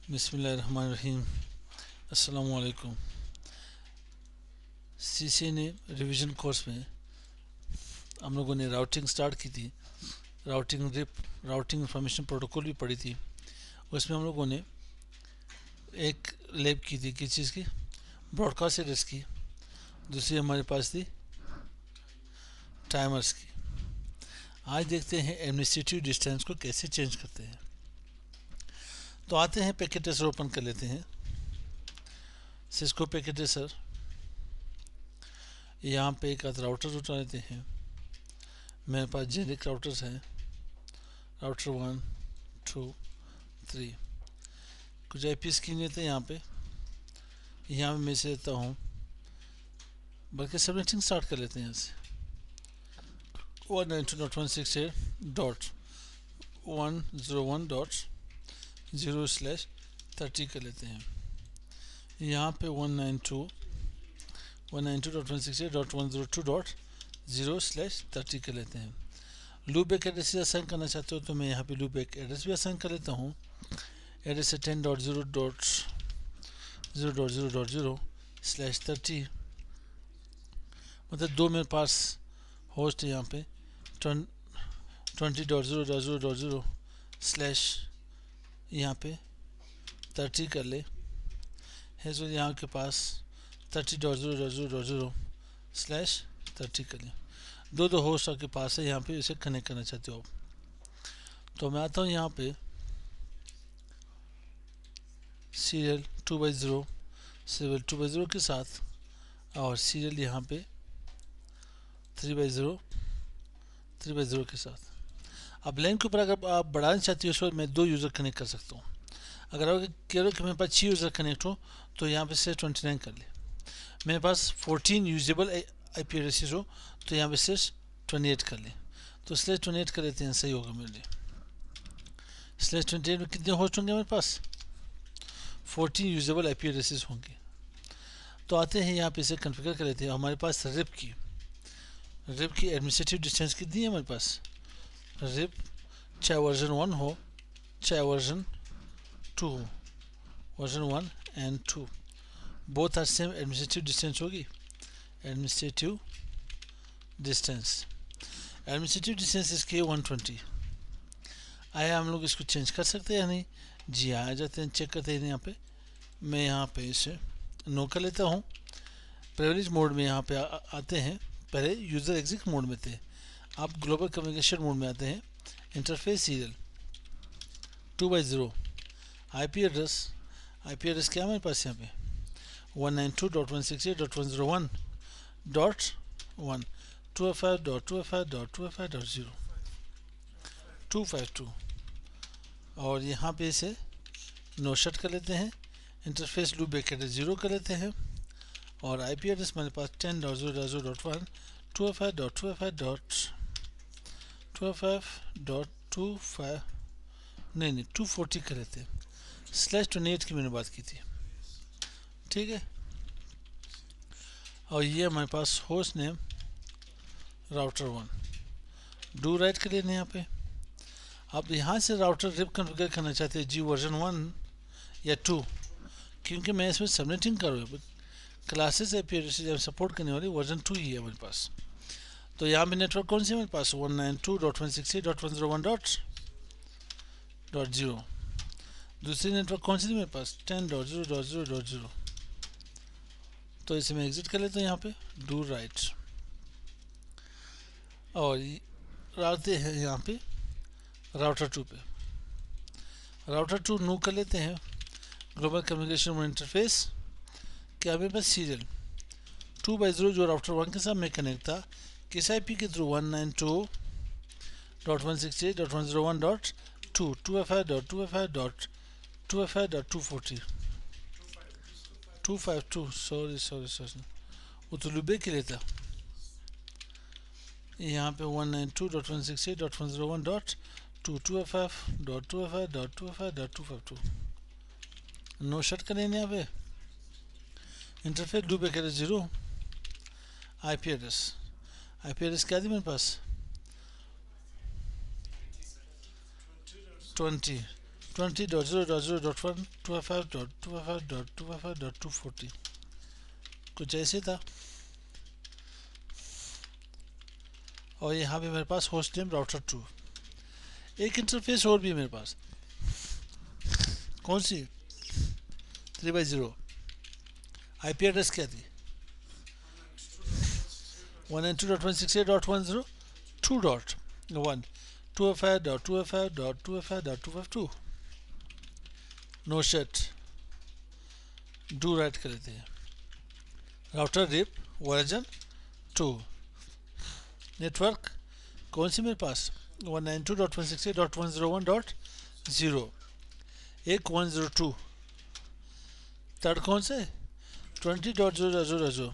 बिस्मिल्लाहिर्रहमानिर्रहीम। अस्सलामु अलैकुम। सीसीआई ने रिवीजन कोर्स में हम लोगों ने राउटिंग स्टार्ट की थी। राउटिंग इंफॉर्मेशन प्रोटोकॉल भी पढ़ी थी। उसमें हम लोगों ने एक लैब की थी, किस चीज़ की, ब्रॉडकास्ट एड्रेस की। दूसरी हमारे पास थी टाइमर्स की। आज देखते हैं एडमिनिस्ट्रेटिव डिस्टेंस को कैसे चेंज करते हैं। तो आते हैं, पैकेट ट्रेसर ओपन कर लेते हैं, सिस्को पैकेट ट्रेसर। यहाँ पे एक राउटर उठा लेते हैं। मेरे पास जेनेरिक राउटर्स हैं, राउटर 1 2 3। कुछ IP स्क्रीन लेते हैं। यहाँ पे मैं से लेता हूँ, बल्कि सबनेटिंग स्टार्ट कर लेते हैं। यहाँ से 192.168.101.0/30 कर लेते हैं। यहाँ पे 192.168.102.0/30 कर लेते हैं। लूप बैक एड्रेस असाइन करना चाहते हो तो मैं यहाँ पे लूप बैक एड्रेस भी असाइन कर लेता हूँ। एड्रेस है 10.0.0.0/30, मतलब दो मेरे पास होस्ट है। यहाँ पे 20.0.0.0 स्लैश यहाँ पे 30 कर ले है। तो यहाँ के पास 30.0.0.0 स्लैश 30 कर ले। दो होस्ट आपके पास है, यहाँ पे इसे कनेक्ट करना चाहते हो। तो मैं आता हूँ यहाँ पे सीरियल 2/0 सीरियल 2/0 के साथ, और सीरियल यहाँ पे 3/0 के साथ। अब लाइन के ऊपर अगर आप बढ़ाना चाहते हो, उस पर मैं 2 यूज़र कनेक्ट कर सकता हूँ। अगर आप कह रहे हो कि मेरे पास 6 यूज़र कनेक्ट हो, तो यहाँ पे से 29 कर ले। मेरे पास 14 यूजेबल IP एड्रेसेस हो, तो यहाँ पे से 28 कर ले। तो स्लैश 28 कर लेते हैं, सही होगा मेरे लिए। स्लैश 28 में कितने होस्ट होंगे मेरे पास? 14 यूजेबल IP एड्रेसेस होंगे। तो आते हैं यहाँ पे इसे कन्फिगर कर लेते हैं। हमारे पास रिप की एडमिनिस्ट्रेटिव डिस्टेंस कितनी है हमारे पास? रिप चाहे वर्जन 1 हो चाहे वर्जन 2 हो, version 1 and 2 both are same administrative distance होगी। एडमिनिस्ट्रेटिव डिस्टेंस इसके 120। आया, हम लोग इसको चेंज कर सकते हैं या नहीं? जी हाँ, आ जाते हैं, चेक करते हैं। यहाँ पे मैं यहाँ पे इसे नो कर लेता हूँ। प्रिविलेज मोड में यहाँ पे आते हैं। पहले यूज़र एग्जिट मोड में थे, आप ग्लोबल कम्युनिकेशन मोड में आते हैं। इंटरफेस सीरियल 2/0 IP एड्रेस क्या है मेरे पास? यहाँ पे 192.168.101.1 255.255.255.0 252, और यहाँ पे इसे नो शट कर लेते हैं। इंटरफेस लूप बैक एड्रेस 0 कर लेते हैं, और IP एड्रेस मेरे पास 10.0.0.1 255.255.255 नहीं 240 कर लेते हैं। स्लैश 28 की मैंने बात की थी, ठीक है। और ये हमारे पास host name router 1 do write कर लेना। यहाँ पे आप यहाँ से राउटर रिप कन्फिगर करना चाहते हैं जी, वर्जन 1 या 2, क्योंकि मैं इसमें सबनेटिंग कर रहा हूँ। क्लासेस IP एड्रेस सपोर्ट करने वाली वर्जन 2 ही है मेरे पास। तो यहाँ पे नेटवर्क कौन सी है मेरे पास? 192.168.101.0। दूसरी नेटवर्क कौन सी थी मेरे पास? 10.0.0.0। तो इसे मैं एग्जिट कर लेता हूँ। यहाँ पे डू राइट, और आते हैं यहाँ पे राउटर 2 पे। राउटर 2 नो कर लेते हैं। ग्लोबल कम्युनिकेशन इंटरफेस क्या मेरे पास? सीरियल 2/0 जो राउटर 1 के साथ में कनेक्ट था, किस IP के थ्रू? 192.168.101.2 255.255.255.240 252, सॉरी वो तो लूबे के लिए था। यहाँ पे 192.168.101.2 255.255.255.252 नो शट करें यहाँ पे। Interface loop back address 0। IP address क्या थी मेरे पास? 20 20.0.0.1 255.255.255.240 कुछ ऐसे था। और यहाँ पे मेरे पास होस्ट नेम राउटर 2। एक इंटरफेस और भी है मेरे पास, कौन सी? 3/0। आईपी एड्रेस क्या थी? 192.168.102.1 255.255.255.252 नो शट डू राइट कर लेते हैं। Router rib version 2। नेटवर्क कौन सी मेरे पास? 192.168.101.0 एक 102। थर्ड कौन से? 20.0.0.0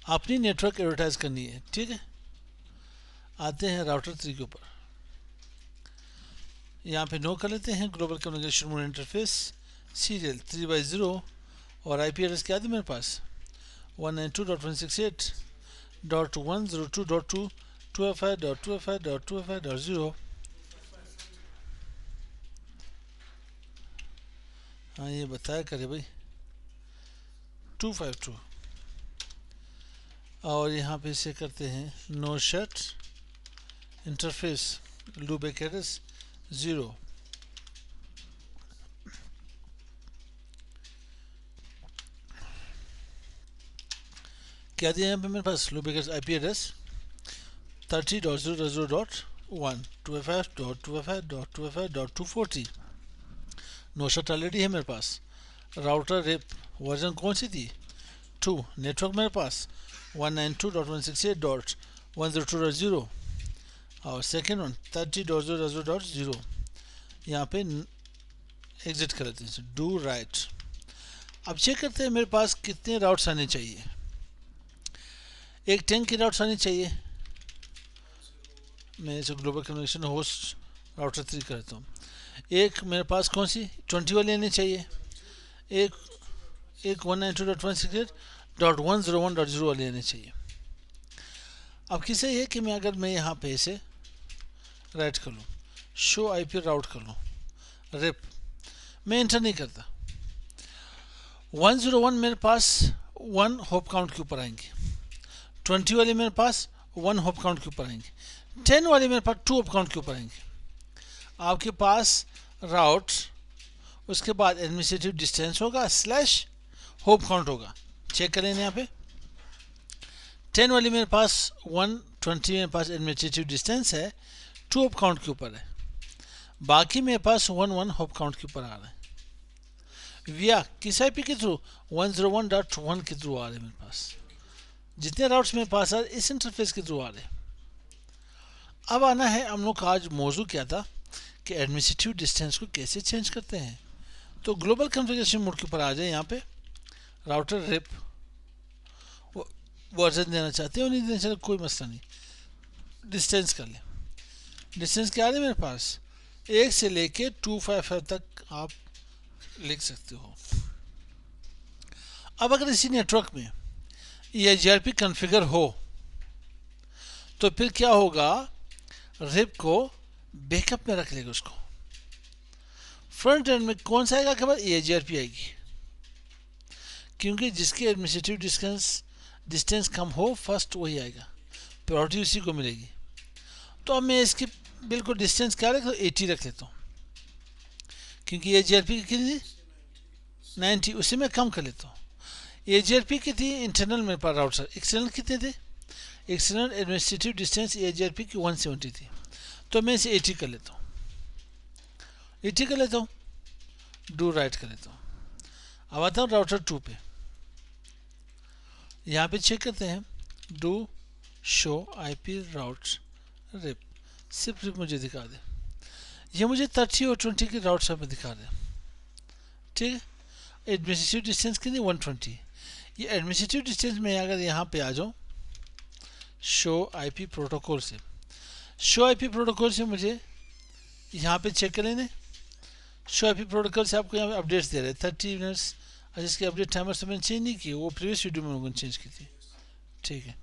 अपनी नेटवर्क एडवर्टाइज करनी है, ठीक है। आते हैं राउटर 3 के ऊपर, यहाँ पे नो कर लेते हैं। Global communication mode interface serial 3/0 और आईपी एड्रेस क्या थी मेरे पास? 192.168.102.2 255.255.255.0। हाँ ये बताया करे भाई 252। और यहाँ पे इसे करते हैं no shut interface loopback address 0। क्या दिया यहाँ पे मेरे पास? Loopback address IP address 30.0.0.1 255.255.255.240 no shut already है मेरे पास। राउटर रिप वर्जन कौन सी थी? 2। नेटवर्क मेरे पास 192.168.102.0 और सेकेंड वन 30.0.0.0। यहाँ पे एग्जिट कर लेते हैं, डू राइट। अब चेक करते हैं मेरे पास कितने राउट्स आने चाहिए। एक 10 की राउट्स आनी चाहिए। मैं इसे ग्लोबल कम्युनिकेशन होस्ट राउटर 3 करता हूँ। एक मेरे पास कौन सी 20 वाली आनी चाहिए। एक 192.168.101.0 वाली आनी चाहिए। अब किसे ये कि मैं यहाँ पे इसे राइट कर लूँ, शो आईपी राउट कर लूँ, रिप मैं इंटर नहीं करता। 101 मेरे पास 1 होप काउंट के ऊपर आएंगे, 20 वाले मेरे पास 1 होप काउंट के ऊपर आएंगे, 10 वाले मेरे पास 2 होप काउंट के ऊपर आएंगे। आपके पास राउट उसके बाद एडमिनिस्ट्रेटिव डिस्टेंस होगा स्लैश होप काउंट होगा। चेक करें यहाँ पे 10 वाली मेरे पास 1, 20 मेरे पास एडमिनिस्ट्रेटिव डिस्टेंस है, 2 होप काउंट के ऊपर है, बाकी मेरे पास 1 होप काउंट के ऊपर आ रहा है। विया किस आईपी के थ्रू? 101.1 के थ्रू आ रहे हैं मेरे पास। जितने राउट्स मेरे पास आ रहे इस इंटरफेस के थ्रू आ रहे हैं। अब आना है हम लोग का आज मौजू क्या था कि एडमिनिस्ट्रेटिव डिस्टेंस को कैसे चेंज करते हैं। तो ग्लोबल कॉन्फ़िगरेशन मोड के ऊपर आ जाए। यहाँ पे राउटर रिप वर्जन देना चाहते हो नहीं देना चाहते कोई मसला नहीं, डिस्टेंस कर ले। डिस्टेंस क्या आ रहा है मेरे पास? 1 से लेके 255 तक आप लिख सकते हो। अब अगर इसी नेटवर्क में eigrp कॉन्फ़िगर हो तो फिर क्या होगा? रिप को बैकअप में रख लेगा उसको। फ्रंट एंड में कौन सा आएगा खबर? eigrp आएगी, क्योंकि जिसकी एडमिनिस्ट्रेटिव डिस्टेंस कम हो फर्स्ट वही आएगा, प्रायोरिटी उसी को मिलेगी। तो अब मैं इसकी बिल्कुल डिस्टेंस क्या रख 80 रख लेता हूँ, क्योंकि eigrp की कितनी 90, उसे मैं कम कर लेता हूँ। eigrp की थी इंटरनल मेरे पास राउटर, एक्सटर्नल कितने थे? एक्सटर्नल एडमिनिस्ट्रेटिव डिस्टेंस eigrp की 170 थी, तो मैं इसे 80 कर लेता हूँ। 80 कर लेता हूँ, डू राइट कर लेता हूँ। अब आता हूँ राउटर 2 पे। यहाँ पे चेक करते हैं do show IP route RIP, सिर्फ रिप मुझे दिखा दे। ये मुझे 30 और 20 के राउट्स में दिखा दे, ठीक है। एडमिनिस्ट्रेटिव डिस्टेंस कितनी 120। ये एडमिनिस्ट्रेटिव डिस्टेंस में अगर यहाँ पे आ जाऊँ शो आईपी प्रोटोकॉल से, शो आईपी प्रोटोकॉल से मुझे यहाँ पे चेक कर लेने। शो आईपी प्रोटोकॉल से आपको यहाँ पे अपडेट्स दे रहे हैं 30 मिनट्स। और इसकी अपडेट टाइमर से मैंने चेंज नहीं की, वो प्रीवियस वीडियो में लोगों ने चेंज की थी, ठीक है।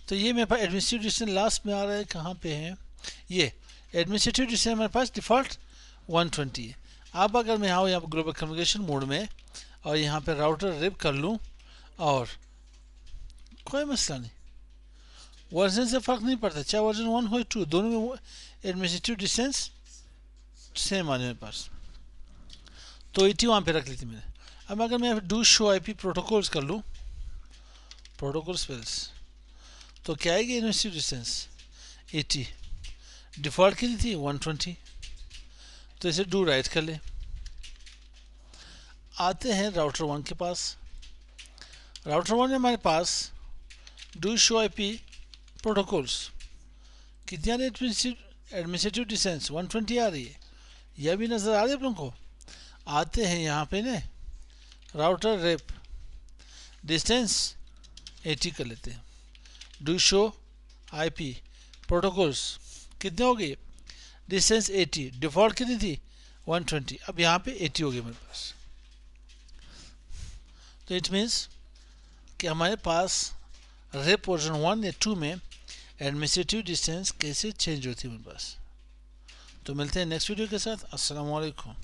तो ये मेरे पास एडमिनिस्ट्रेटिव डिस्टेंस लास्ट में आ रहा है, कहाँ पे है ये एडमिनिस्ट्रेटिव डिस्टेंस हमारे पास डिफ़ॉल्ट 120 है। अब अगर मैं आओ यहाँ पर ग्लोबल कम्युनिकेशन मोड में और यहाँ पे राउटर रिप कर लूँ और कोई मसला नहीं, वर्जन से फ़र्क नहीं पड़ता, चाहे वर्जन 1 हो 2, दोनों में एडमिनिस्ट्रेटिव डिस्टेंस सेम आने मेरे पास। तो 80 वहाँ पे रख ली थी मैंने। अब अगर मैं डू शो आईपी प्रोटोकॉल्स कर लूँ, प्रोटोकॉल स्पेल्स, तो क्या आएगी एडमिनिस्ट्रेटिव डिस्टेंस 80, डिफ़ॉल्ट कितनी थी 120, तो इसे डू राइट कर ले। आते हैं राउटर 1 के पास। राउटर 1 में हमारे पास डू शो आईपी प्रोटोकॉल्स कितनी आ रही है, एडमिनिस्ट्रेटिव डिस्टेंस 120 आ रही है, यह भी नज़र आ रही है आप लोगों को। आते हैं यहाँ पे ने राउटर रेप डिस्टेंस 80 कर लेते हैं। डू शो आईपी प्रोटोकॉल्स कितने हो गए, डिस्टेंस 80, डिफ़ॉल्ट कितनी थी 120, अब यहाँ पे 80 हो गई मेरे पास। तो इट मीन्स कि हमारे पास रेप वर्जन 1 या 2 में एडमिनिस्ट्रेटिव डिस्टेंस कैसे चेंज होती है मेरे पास। तो मिलते हैं नेक्स्ट वीडियो के साथ। अस्सलाम वालेकुम।